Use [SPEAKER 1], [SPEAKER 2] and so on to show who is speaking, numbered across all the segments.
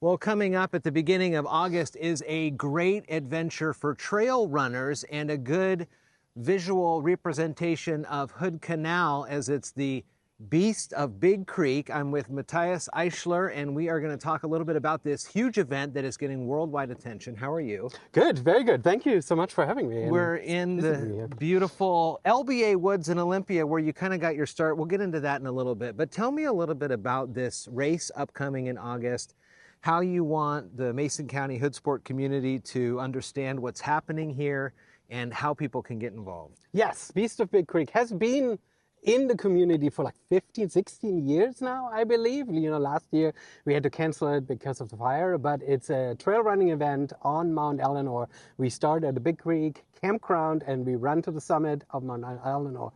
[SPEAKER 1] Well, coming up at the beginning of August is a great adventure for trail runners and a good visual representation of Hood Canal as it's the Beast of Big Creek. I'm with Matthias Eichler, and we are going to talk a little bit about this huge event that is getting worldwide attention. How are you?
[SPEAKER 2] Good, very good. Thank you so much for having me.
[SPEAKER 1] We're in the beautiful LBA Woods in Olympia, where you kind of got your start. We'll get into that in a little bit, but tell me a little bit about this race upcoming in August, how you want the Mason County Hoodsport community to understand what's happening here and how people can get involved.
[SPEAKER 2] Yes, Beast of Big Creek has been in the community for like 15, 16 years now, I believe. You know, last year we had to cancel it because of the fire, but it's a trail running event on Mount Eleanor. We start at the Big Creek Campground and we run to the summit of Mount Eleanor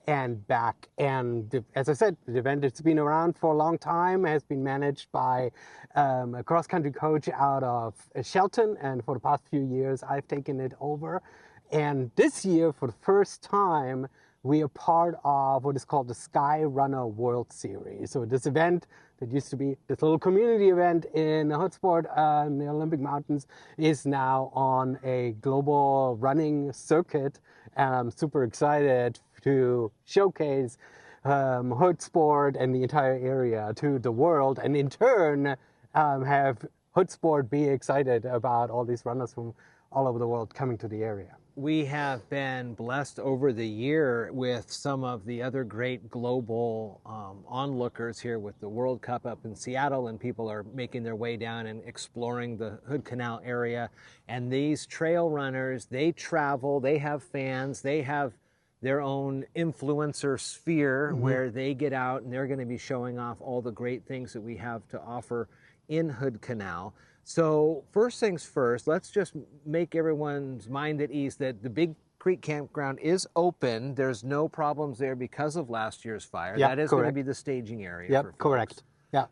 [SPEAKER 2] and back. And as I said, the event has been around for a long time, has been managed by a cross-country coach out of Shelton, and for the past few years I've taken it over. And this year, for the first time, we are part of what is called the SkyRunner World Series. So this event that used to be this little community event in Hoodsport in the Olympic Mountains is now on a global running circuit. And I'm super excited to showcase Hoodsport and the entire area to the world, and in turn have Hoodsport be excited about all these runners from all over the world coming to the area.
[SPEAKER 1] We have been blessed over the year with some of the other great global onlookers here with the World Cup up in Seattle, and people are making their way down and exploring the Hood Canal area. And these trail runners, they travel, they have fans, they have their own influencer sphere where they get out and they're going to be showing off all the great things that we have to offer in Hood Canal. So first things first, let's just make everyone's mind at ease that the Big Creek Campground is open. There's no problems there because of last year's fire.
[SPEAKER 2] Yep,
[SPEAKER 1] that is
[SPEAKER 2] correct.
[SPEAKER 1] going to be the staging area.
[SPEAKER 2] Yep,
[SPEAKER 1] for folks.
[SPEAKER 2] correct. Yeah.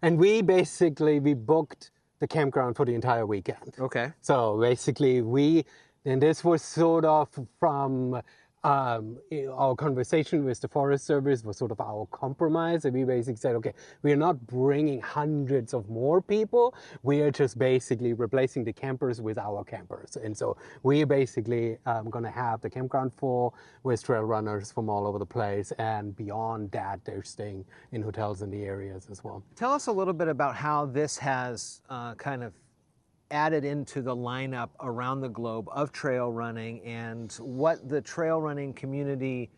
[SPEAKER 2] And we booked the campground for the entire weekend.
[SPEAKER 1] Okay.
[SPEAKER 2] So basically and this was sort of from our conversation with the Forest Service was sort of our compromise, and we basically said, okay, we are not bringing hundreds of more people, we are just basically replacing the campers with our campers. And so we are basically going to have the campground full with trail runners from all over the place, and beyond that they're staying in hotels in the areas as well.
[SPEAKER 1] Tell us a little bit about how this has kind of added into the lineup around the globe of trail running and what the trail running community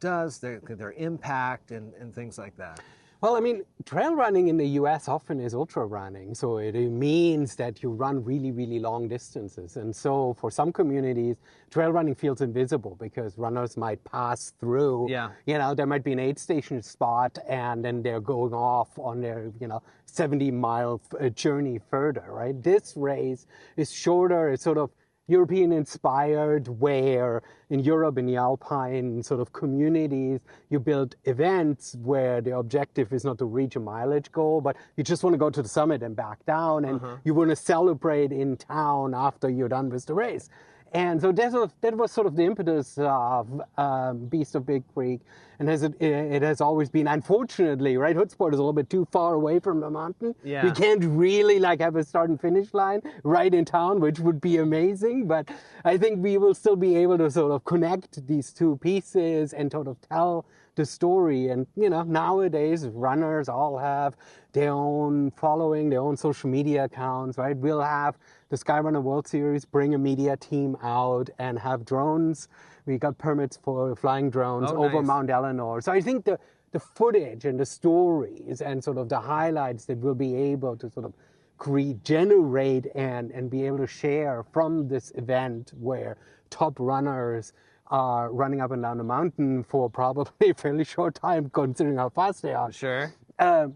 [SPEAKER 1] does, their impact and things like that.
[SPEAKER 2] Well, I mean, trail running in the US often is ultra running. So it means that you run really, really long distances. And so for some communities, trail running feels invisible because runners might pass through.
[SPEAKER 1] Yeah.
[SPEAKER 2] You know, there might be an aid station spot and then they're going off on their, 70-mile journey further, right? This race is shorter. It's sort of European inspired, where in Europe, in the Alpine sort of communities, you build events where the objective is not to reach a mileage goal, but you just want to go to the summit and back down, and you want to celebrate in town after you're done with the race. And so that was sort of the impetus of Beast of Big Creek, and it has always been, unfortunately, right, Hoodsport is a little bit too far away from the mountain.
[SPEAKER 1] Yeah.
[SPEAKER 2] We can't really have a start and finish line right in town, which would be amazing, but I think we will still be able to sort of connect these two pieces and sort of tell the story. And nowadays runners all have their own following, their own social media accounts, right? We'll have the SkyRunner World Series bring a media team out and have drones. We got permits for flying drones over
[SPEAKER 1] nice.
[SPEAKER 2] Mount Eleanor. So I think the footage and the stories and sort of the highlights that we'll be able to sort of generate and be able to share from this event, where top runners are running up and down the mountain for probably a fairly short time considering how fast they are.
[SPEAKER 1] Sure.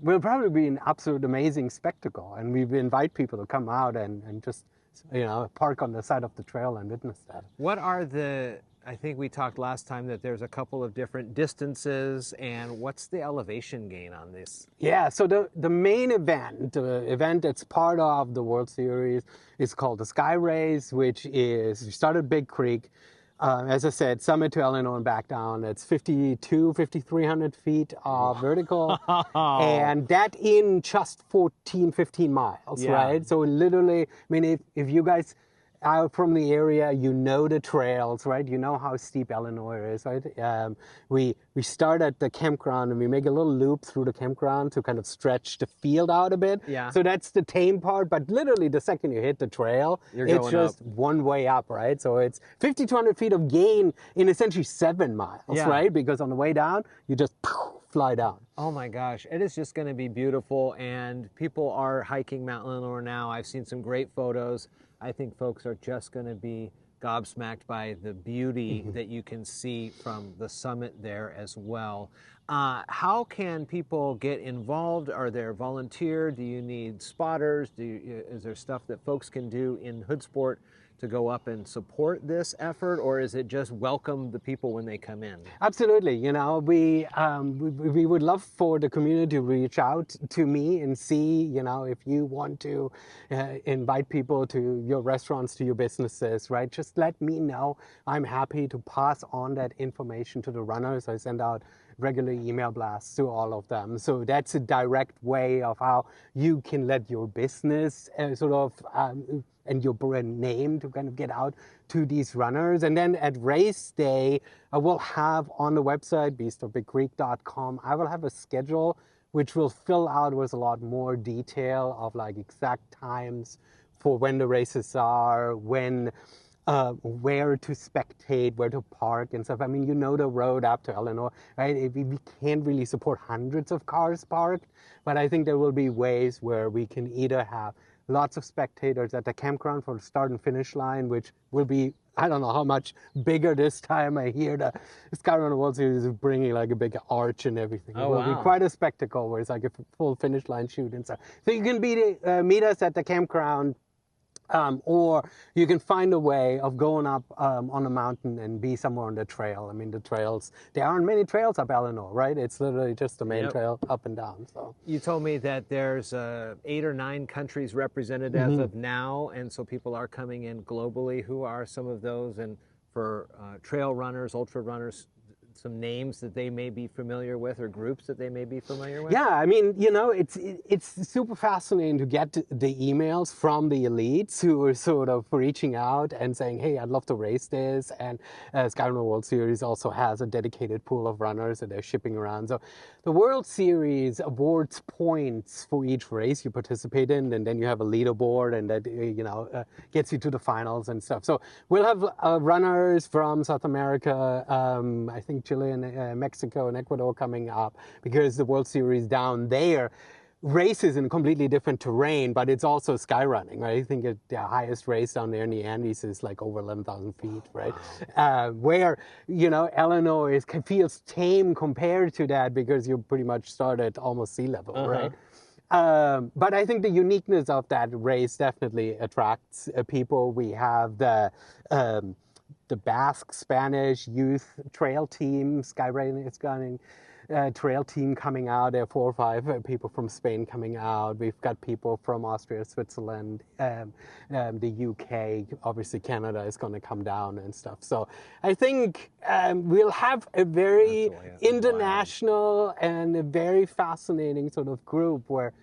[SPEAKER 2] Will probably be an absolute amazing spectacle, and we invite people to come out and just park on the side of the trail and witness that.
[SPEAKER 1] What are I think we talked last time that there's a couple of different distances, and what's the elevation gain on this?
[SPEAKER 2] Yeah, so the main event, the event that's part of the World Series, is called the Sky Race, which is, we start at Big Creek. As I said, summit to Eleanor and back down, it's 5,300 feet vertical.
[SPEAKER 1] Wow.
[SPEAKER 2] And that in just 14, 15 miles,
[SPEAKER 1] Yeah.
[SPEAKER 2] right? So literally, I mean, if you guys are from the area, you know the trails, right? You know how steep Eleanor is, right? We start at the campground and we make a little loop through the campground to kind of stretch the field out a bit.
[SPEAKER 1] Yeah.
[SPEAKER 2] So that's the tame part, but literally the second you hit the trail,
[SPEAKER 1] You're
[SPEAKER 2] it's
[SPEAKER 1] going
[SPEAKER 2] just
[SPEAKER 1] up.
[SPEAKER 2] one way up, right? So it's 5,200 feet of gain in essentially 7 miles,
[SPEAKER 1] Yeah.
[SPEAKER 2] right? Because on the way down, you just fly down.
[SPEAKER 1] Oh my gosh, it is just going to be beautiful, and people are hiking Mount Eleanor now. I've seen some great photos. I think folks are just going to be gobsmacked by the beauty that you can see from the summit there as well. How can people get involved? Are there volunteer? Do you need spotters? Is there stuff that folks can do in Hoodsport to go up and support this effort, or is it just welcome the people when they come in?
[SPEAKER 2] Absolutely. You know, we would love for the community to reach out to me and see, you know, if you want to invite people to your restaurants, to your businesses, right? Just let me know. I'm happy to pass on that information to the runners. I send out regular email blasts to all of them. So that's a direct way of how you can let your business and your brand name to kind of get out to these runners. And then at race day, I will have on the website, beastofbigcreek.com, I will have a schedule which will fill out with a lot more detail of like exact times for when the races are, when, where to spectate, where to park and stuff. I mean, you know the road up to Eleanor, right? We can't really support hundreds of cars parked, but I think there will be ways where we can either have lots of spectators at the campground for the start and finish line, which will be, I don't know how much bigger this time. I hear the SkyRunner World Series is bringing like a big arch and everything.
[SPEAKER 1] Oh,
[SPEAKER 2] it will be quite a spectacle where it's like a full finish line shoot and stuff. So you can meet us at the campground. Or you can find a way of going up on a mountain and be somewhere on the trail. I mean, the trails, there aren't many trails up Eleanor, right? It's literally just the main trail up and down. So
[SPEAKER 1] you told me that there's 8 or 9 countries represented as of now, and so people are coming in globally. Who are some of those? And for trail runners, ultra runners, some names that they may be familiar with, or groups that they may be familiar with?
[SPEAKER 2] Yeah, I mean, you know, it's super fascinating to get the emails from the elites who are sort of reaching out and saying, hey, I'd love to race this. And SkyRunner World Series also has a dedicated pool of runners that they're shipping around. So the World Series awards points for each race you participate in, and then you have a leaderboard, and that, you know, gets you to the finals and stuff. So we'll have runners from South America, I think Chile and Mexico and Ecuador coming up, because the World Series down there races in completely different terrain, but it's also skyrunning, right? I think the highest race down there in the Andes is like over 11,000 feet, right? Wow. Where, you know, Eleanor feels tame compared to that because you pretty much start at almost sea level, right? But I think the uniqueness of that race definitely attracts people. We have the Basque Spanish youth trail team, skyrunning trail team coming out. There are 4 or 5 people from Spain coming out. We've got people from Austria, Switzerland, the UK, obviously Canada is going to come down and stuff. So I think we'll have a very international and a very fascinating sort of group where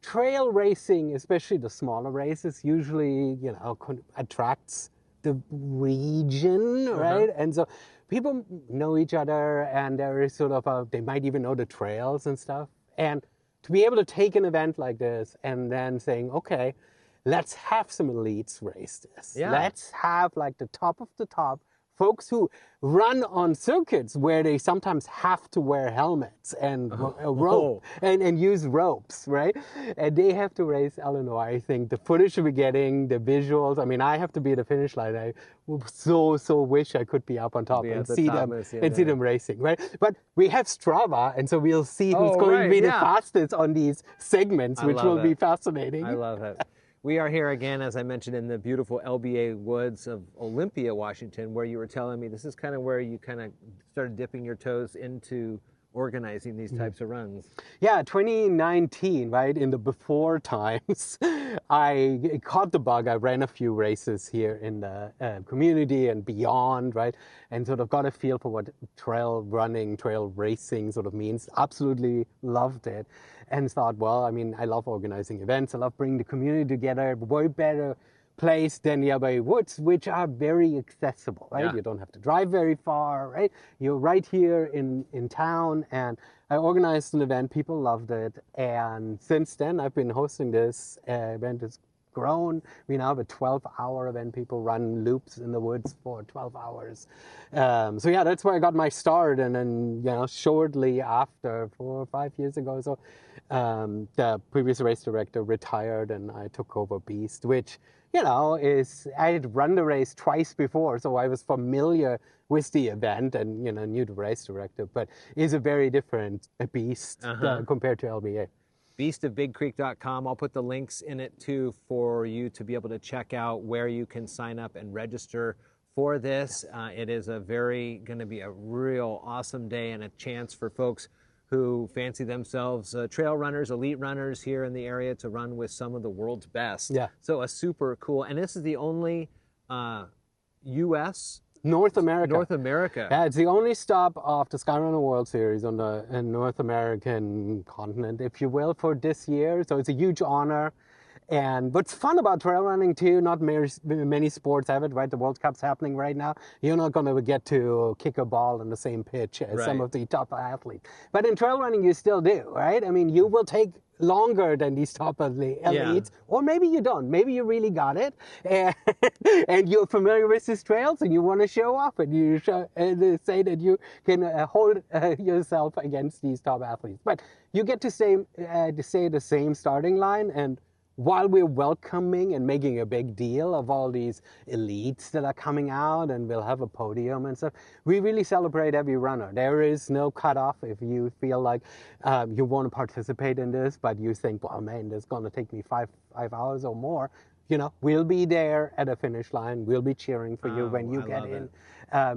[SPEAKER 2] trail racing, especially the smaller races, usually, you know, attracts the region, right? And so people know each other, and there is sort of they might even know the trails and stuff. And to be able to take an event like this and then saying, okay, let's have some elites race this. Yeah. Let's have like the top of the top folks who run on circuits where they sometimes have to wear helmets and rope and use ropes, right? And they have to race Eleanor. I think the footage we're getting, the visuals, I mean, I have to be at the finish line. I so wish I could be up on top and see them racing, right? But we have Strava, and so we'll see who's going to be the fastest on these segments, which will be fascinating.
[SPEAKER 1] I love it. We are here again, as I mentioned, in the beautiful LBA Woods of Olympia, Washington, where you were telling me this is kind of where you kind of started dipping your toes into organizing these types of runs?
[SPEAKER 2] Yeah, 2019, right, in the before times, I caught the bug. I ran a few races here in the community and beyond, right, and sort of got a feel for what trail running, trail racing sort of means. Absolutely loved it, and thought, well, I mean, I love organizing events. I love bringing the community together. Way better place than the LBA Woods, which are very accessible, right?
[SPEAKER 1] Yeah.
[SPEAKER 2] You don't have to drive very far, right? You're right here in town, and I organized an event. People loved it, and since then I've been hosting this event. It's grown. We now have a 12-hour event. People run loops in the woods for 12 hours. So yeah, that's where I got my start, and then shortly after, 4 or 5 years ago, so the previous race director retired, and I took over Beast, which I had run the race twice before, so I was familiar with the event and, knew the race director, but is a very different beast compared to LBA.
[SPEAKER 1] Beastofbigcreek.com. I'll put the links in it too for you to be able to check out where you can sign up and register for this. It is going to be a real awesome day and a chance for folks who fancy themselves trail runners, elite runners here in the area to run with some of the world's best.
[SPEAKER 2] Yeah.
[SPEAKER 1] So a super cool, and this is the only U.S.
[SPEAKER 2] North America.
[SPEAKER 1] North America.
[SPEAKER 2] Yeah, it's the only stop of the SkyRunner World Series on the North American continent, if you will, for this year. So it's a huge honor. And what's fun about trail running too, not many sports have it, right? The World Cup's happening right now. You're not going to get to kick a ball on the same pitch as some of the top athletes. But in trail running, you still do, right? I mean, you will take longer than these top elites, or maybe you don't. Maybe you really got it, and you're familiar with these trails, and you want to show off, and you say that you can hold yourself against these top athletes. But you get to say the same starting line, and while we're welcoming and making a big deal of all these elites that are coming out and we'll have a podium and stuff, we really celebrate every runner. There is no cutoff. If you feel like you want to participate in this, but you think, well, man, this is going to take me five hours or more, we'll be there at a finish line. We'll be cheering for you when you get in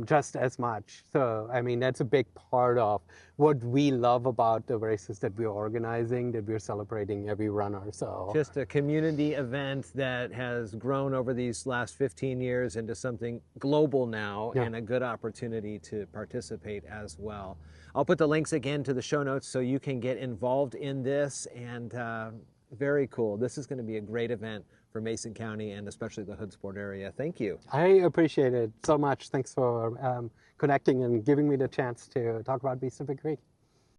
[SPEAKER 2] just as much. So, I mean, that's a big part of what we love about the races that we're organizing, that we're celebrating every runner. So
[SPEAKER 1] just a community event that has grown over these last 15 years into something global now, and a good opportunity to participate as well. I'll put the links again to the show notes so you can get involved in this, and very cool. This is going to be a great event for Mason County and especially the Hoodsport area. Thank you.
[SPEAKER 2] I appreciate it so much. Thanks for connecting and giving me the chance to talk about Beast of Big Creek.